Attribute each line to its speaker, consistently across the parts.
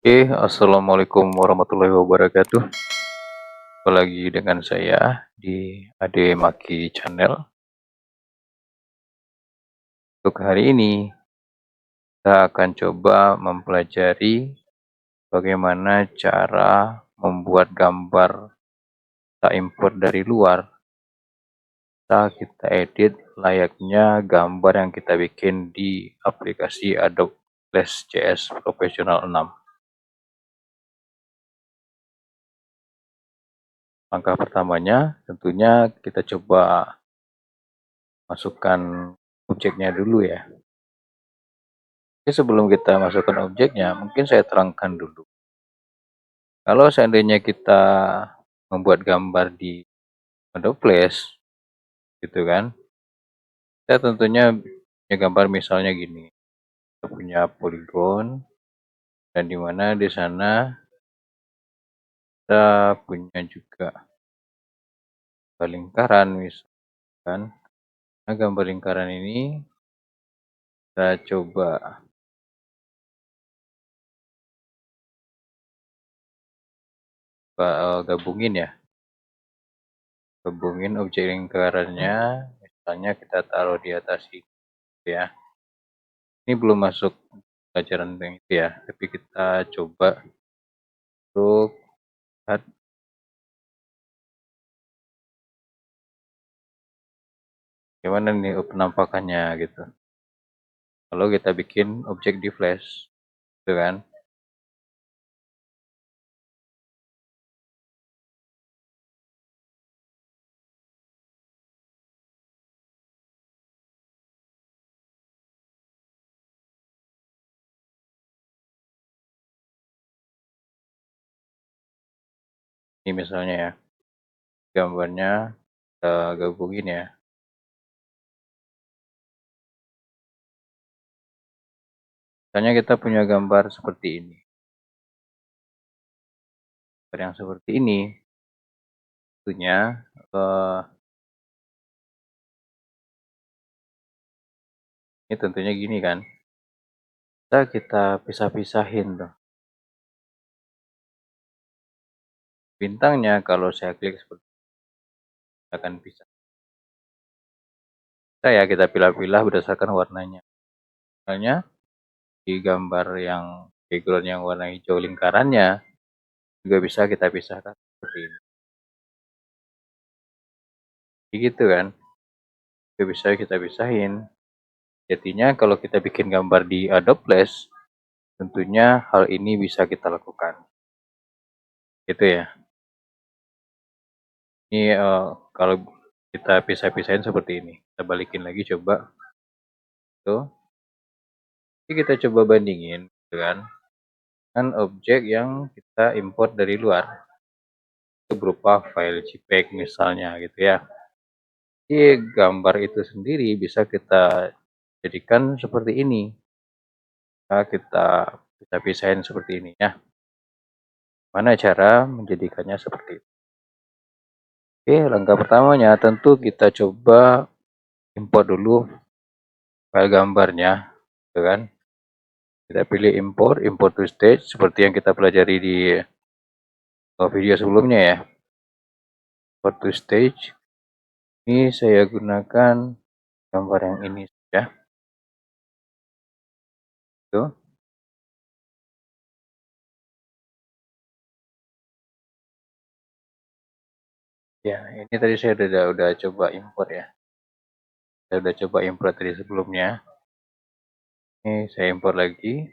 Speaker 1: Assalamualaikum warahmatullahi wabarakatuh. Kembali lagi dengan saya di Ade Maki Channel. Untuk hari ini, kita akan coba mempelajari bagaimana cara membuat gambar kita import dari luar. Kita edit layaknya gambar yang kita bikin di aplikasi Adobe Flash CS Professional 6. Langkah pertamanya tentunya kita coba masukkan objeknya dulu ya. Oke, sebelum kita masukkan objeknya, mungkin saya terangkan dulu. Kalau seandainya kita membuat gambar di Adobe Flash, gitu kan, kita tentunya punya gambar misalnya gini. Kita punya poligon, dan dimana di sana kita punya juga lingkaran misalkan. Nah, gambar lingkaran ini kita coba gabungin ya. Gabungin objek lingkarannya, misalnya kita taruh di atas ini ya. Ini belum masuk pelajaran yang itu ya, tapi kita coba untuk lihat gimana nih penampakannya gitu. Kalau kita bikin objek di Flash, gitu kan. Ini misalnya ya, gambarnya kita gabungin ya. Misalnya kita punya gambar seperti ini. Gambar yang seperti ini, tentunya ini tentunya gini kan. Kita pisah-pisahin tuh. Bintangnya kalau saya klik seperti ini, akan pisah. Kita pilih-pilih berdasarkan warnanya. Misalnya di gambar yang background yang warna hijau lingkarannya juga bisa kita pisahkan seperti ini. Gitu kan. Juga bisa kita pisahin. Jadinya kalau kita bikin gambar di Adobe Flash, tentunya hal ini bisa kita lakukan. Gitu ya. Ini kalau kita pisah-pisahin seperti ini. Kita balikin lagi coba. Tuh. Jadi kita coba bandingin dengan objek yang kita import dari luar. Itu berupa file JPEG misalnya gitu ya. Jadi gambar itu sendiri bisa kita jadikan seperti ini. Nah, kita bisa pisahin seperti ini ya. Mana cara menjadikannya seperti itu? Oke, langkah pertamanya tentu kita coba import dulu file gambarnya, gitu kan? Kita pilih import to stage seperti yang kita pelajari di video sebelumnya ya. Import to stage. Ini saya gunakan gambar yang ini ya. Tuh. Ya, ini tadi saya udah coba import ya. Saya udah coba import dari sebelumnya. Ini saya import lagi.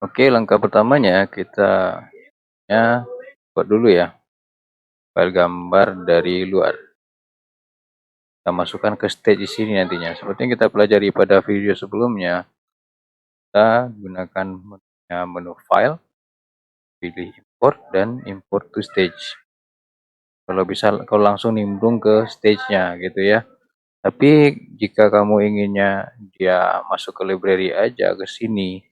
Speaker 1: Oke, langkah pertamanya kita buat dulu ya file gambar dari luar. Kita masukkan ke stage di sini nantinya. Seperti yang kita pelajari pada video sebelumnya, kita gunakan menu file, pilih import dan import to stage. Kalau bisa, kalau langsung nimbrung ke stage-nya gitu ya. Tapi jika kamu inginnya dia masuk ke library aja ke sini,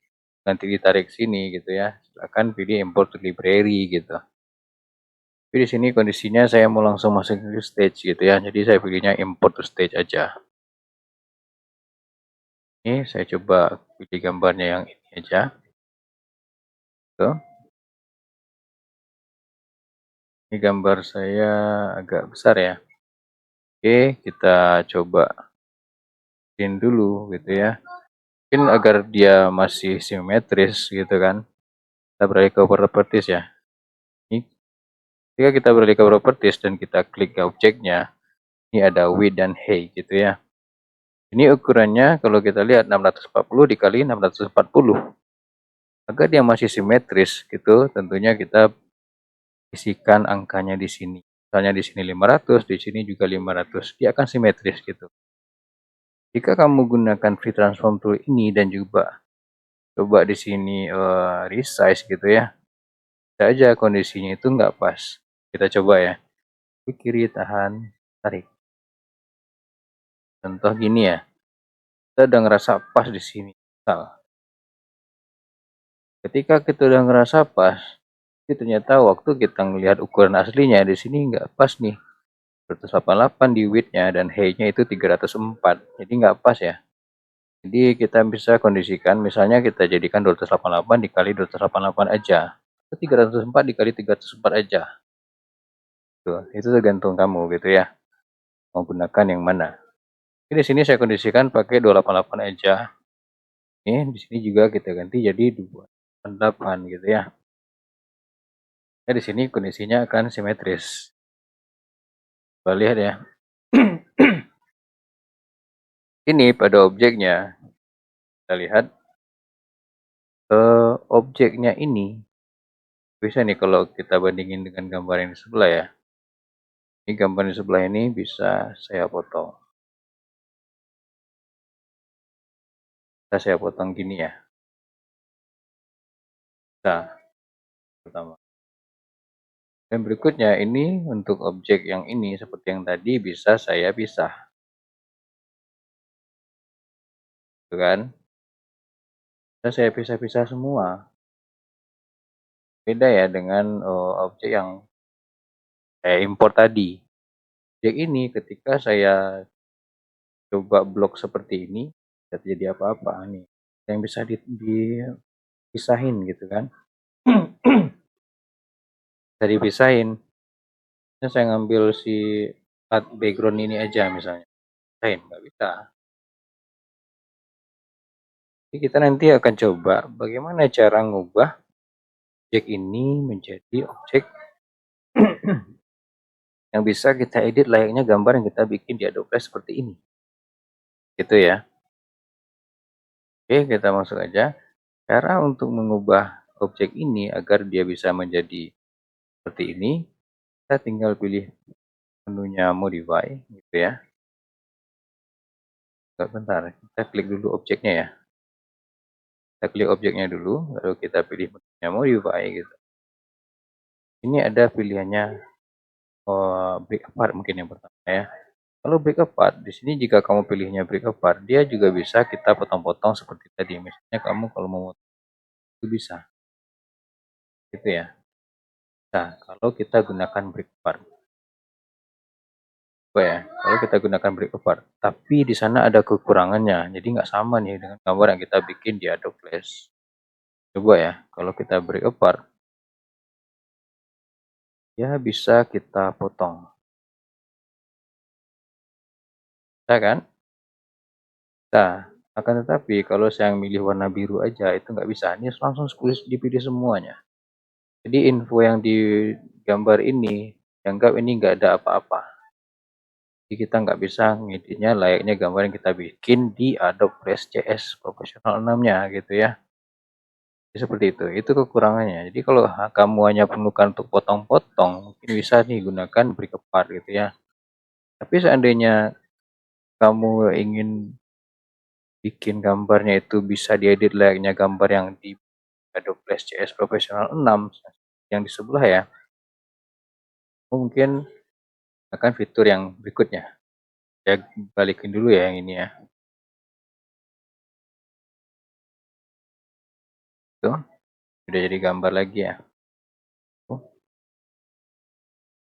Speaker 1: nanti ditarik sini gitu ya, silakan pilih import to library gitu. Tapi di sini kondisinya saya mau langsung masuk ke stage gitu ya, jadi saya pilihnya import to stage aja. Ini saya coba pilih gambarnya yang ini aja. Tuh. Ini gambar saya agak besar ya. Oke, kita coba print dulu gitu ya. Mungkin agar dia masih simetris gitu kan. Kita beralih ke properties ya. Ini, ketika kita beralih ke properties dan kita klik ke objeknya, ini ada width dan height gitu ya. Ini ukurannya kalau kita lihat 640 dikali 640. Agar dia masih simetris gitu, tentunya kita isikan angkanya di sini. Misalnya di sini 500, di sini juga 500. Dia akan simetris gitu. Jika kamu gunakan free transform tool ini dan juga coba di sini resize gitu ya, bisa aja kondisinya itu nggak pas. Kita coba ya. Ke kiri tahan, tarik. Contoh gini ya. Kita udah ngerasa pas di sini. Misal, ketika kita udah ngerasa pas, tapi ternyata waktu kita ngelihat ukuran aslinya di sini nggak pas nih. 188 di width-nya dan height-nya itu 304. Jadi nggak pas ya. Jadi kita bisa kondisikan, misalnya kita jadikan 288 dikali 288 aja. Atau 304 dikali 304 aja. Tuh, itu tergantung kamu gitu ya. Mau gunakan yang mana. Jadi di sini saya kondisikan pakai 288 aja. Ini di sini juga kita ganti jadi 288 gitu ya. Nah, di sini kondisinya akan simetris. Coba lihat ya. Ini pada objeknya. Kita lihat objeknya ini bisa nih kalau kita bandingin dengan gambar yang di sebelah ya. Ini gambar di sebelah ini bisa saya potong. Bisa saya potong gini ya. Nah, pertama. Dan berikutnya ini untuk objek yang ini seperti yang tadi bisa saya pisah. Gitu kan? Bisa saya pisah-pisah semua. Beda ya dengan objek yang saya import tadi. Objek ini ketika saya coba blok seperti ini, tidak terjadi apa-apa nih. Yang bisa dipisahin gitu kan. Bisa dipisahin. Saya ngambil si background ini aja misalnya. Pisahin, nggak bisa. Jadi kita nanti akan coba bagaimana cara ngubah objek ini menjadi objek yang bisa kita edit layaknya gambar yang kita bikin di Adobe Flash seperti ini. Gitu ya. Oke, kita masuk aja. Cara untuk mengubah objek ini agar dia bisa menjadi seperti ini, kita tinggal pilih menunya modify gitu ya. Bentar, kita klik dulu objeknya ya. Kita klik objeknya dulu, lalu kita pilih menunya modify gitu. Ini ada pilihannya break apart mungkin yang pertama ya. Kalau break apart, di sini jika kamu pilihnya break apart, dia juga bisa kita potong-potong seperti tadi. Misalnya kamu kalau mau itu bisa. Gitu ya. Nah, kalau kita gunakan break apart. Coba ya, kalau kita gunakan break apart. Tapi di sana ada kekurangannya. Jadi nggak sama nih dengan gambar yang kita bikin di Adobe Flash. Coba ya, kalau kita break apart, ya bisa kita potong. Bisa kan? Nah, akan tetapi kalau saya milih warna biru aja itu nggak bisa. Ini langsung dipilih semuanya. Jadi info yang di gambar ini dianggap ini nggak ada apa-apa. Jadi kita nggak bisa ngeditnya layaknya gambar yang kita bikin di Adobe Flash CS Professional 6-nya gitu ya. Jadi seperti itu kekurangannya. Jadi kalau kamu hanya perlukan untuk potong-potong, mungkin bisa nih gunakan break apart gitu ya. Tapi seandainya kamu ingin bikin gambarnya itu bisa diedit layaknya gambar yang di Adobe Flash CS Professional 6, yang di sebelah ya, mungkin akan fitur yang berikutnya. Saya balikin dulu ya yang ini ya. Tuh, udah jadi gambar lagi ya.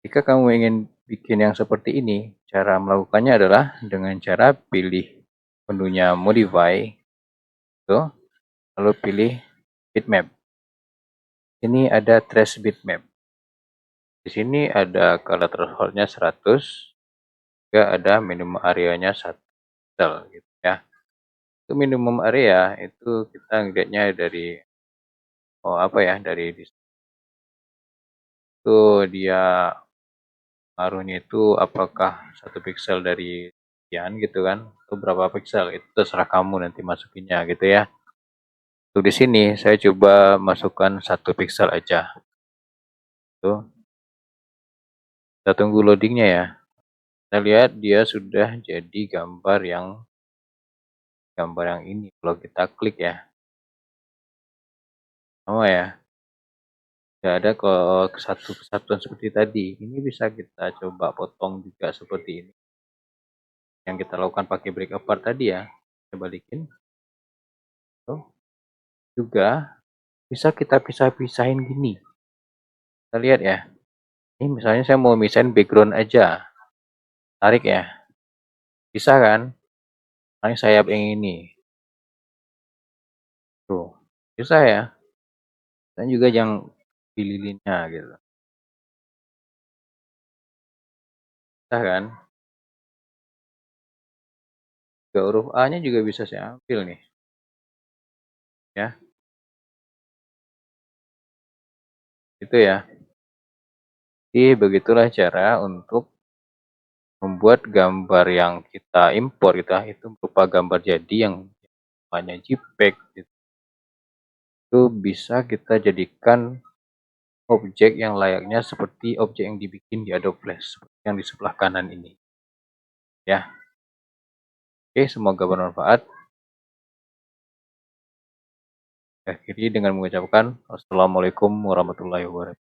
Speaker 1: Jika kamu ingin bikin yang seperti ini, cara melakukannya adalah dengan cara pilih menunya Modify, tuh, lalu pilih Bitmap. Ini ada Trace Bitmap. Di sini ada color threshold-nya 100, juga ada minimum area-nya 1 pixel gitu ya. Itu minimum area itu kita ngeliatnya dari dari itu dia ngaruhnya itu apakah 1 pixel dari sekian gitu kan, atau berapa pixel itu terserah kamu nanti masukinnya gitu ya. Tuh di sini saya coba masukkan 1 pixel aja. Tuh. Kita tunggu loadingnya ya. Kita lihat dia sudah jadi gambar yang ini kalau kita klik ya. Sama ya. Tidak ada kalau satu kesatuan seperti tadi. Ini bisa kita coba potong juga seperti ini. Yang kita lakukan pakai break apart tadi ya. Kita balikin. Tuh. Juga bisa kita pisah-pisahin gini. Kita lihat ya. Ini misalnya saya mau misahin background aja. Tarik ya. Bisa kan? Paling sayap yang ini. Tuh. Bisa ya. Dan juga yang lilinnya gitu. Bisa kan? Juga huruf A-nya juga bisa saya ambil nih. Ya. Itu ya. Jadi begitulah cara untuk membuat gambar yang kita impor itu berupa gambar jadi yang namanya JPEG gitu. Itu bisa kita jadikan objek yang layaknya seperti objek yang dibikin di Adobe Flash seperti yang di sebelah kanan ini. Ya. Oke, semoga bermanfaat. Akhiri dengan mengucapkan Assalamualaikum warahmatullahi wabarakatuh.